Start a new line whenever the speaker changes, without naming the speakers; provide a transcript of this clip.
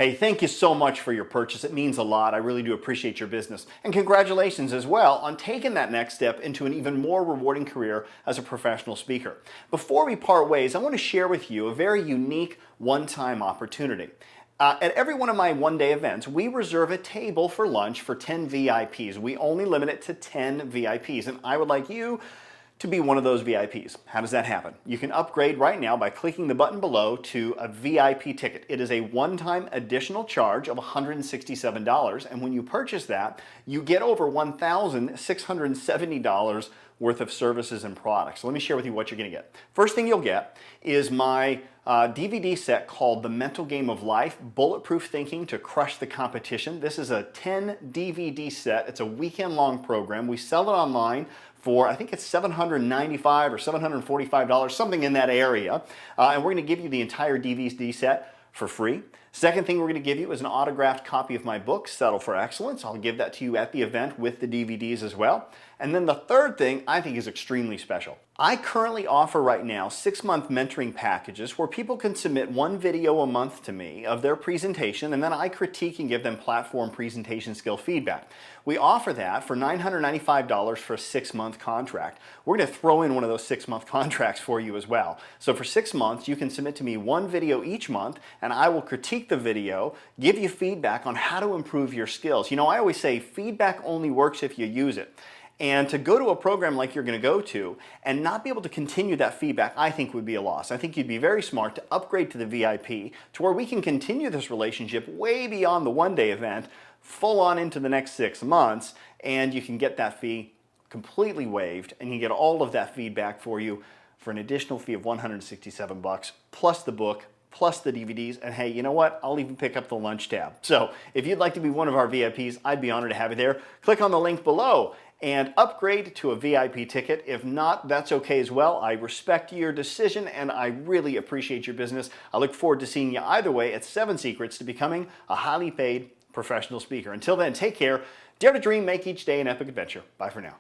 Hey, thank you so much for your purchase. It means a lot. I really do appreciate your business. And congratulations as well on taking that next step into an even more rewarding career as a professional speaker. Before we part ways, I want to share with you a very unique one-time opportunity. At every one of my one-day events, we reserve a table for lunch for 10 VIPs. We only limit it to 10 VIPs, and I would like you to be one of those VIPs. How does that happen? You can upgrade right now by clicking the button below to a VIP ticket. It is a one-time additional charge of $167, and when you purchase that, you get over $1,670 worth of services and products. So let me share with you what you're going to get. First thing you'll get is my DVD set called The Mental Game of Life, Bulletproof Thinking to Crush the Competition. This is a 10 DVD set. It's a weekend-long program. We sell it online for, I think it's $795 or $745, something in that area. And we're going to give you the entire DVD set for free. Second thing we're going to give you is an autographed copy of my book, Settle for Excellence. I'll give that to you at the event with the DVDs as well. And then the third thing I think is extremely special. I currently offer right now 6-month mentoring packages where people can submit one video a month to me of their presentation, and then I critique and give them platform presentation skill feedback. We offer that for $995 for a 6-month contract. We're going to throw in one of those 6-month contracts for you as well. So for 6 months, you can submit to me one video each month, and I will critique the video, give you feedback on how to improve your skills. You know, I always say feedback only works if you use it. And to go to a program like you're going to go to and not be able to continue that feedback, I think would be a loss. I think you'd be very smart to upgrade to the VIP to where we can continue this relationship way beyond the one-day event, full on into the next 6 months, and you can get that fee completely waived, and you get all of that feedback for you for an additional fee of $167 plus the book, plus the DVDs, and hey, you know what? I'll even pick up the lunch tab. So if you'd like to be one of our VIPs, I'd be honored to have you there. Click on the link below and upgrade to a VIP ticket. If not, that's okay as well. I respect your decision and I really appreciate your business. I look forward to seeing you either way at 7 Secrets to becoming a highly paid professional speaker. Until then, take care, dare to dream, make each day an epic adventure. Bye for now.